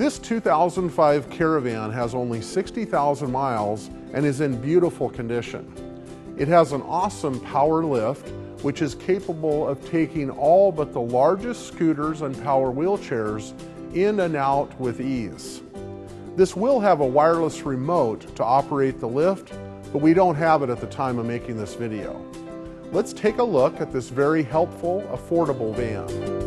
This 2005 Caravan has only 60,000 miles and is in beautiful condition. It has an awesome power lift, which is capable of taking all but the largest scooters and power wheelchairs in and out with ease. This will have a wireless remote to operate the lift, but we don't have it at the time of making this video. Let's take a look at this very helpful, affordable van.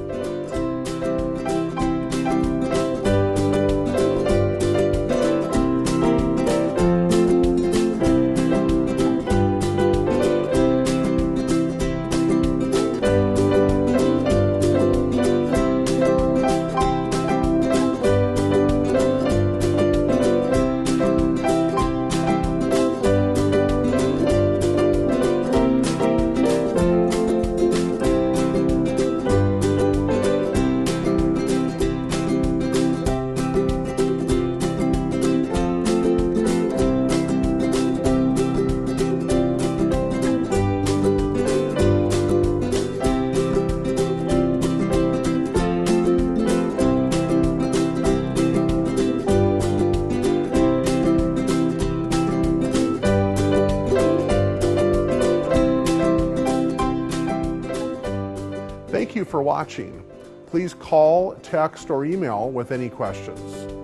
Thank you for watching. Please call, text, or email with any questions.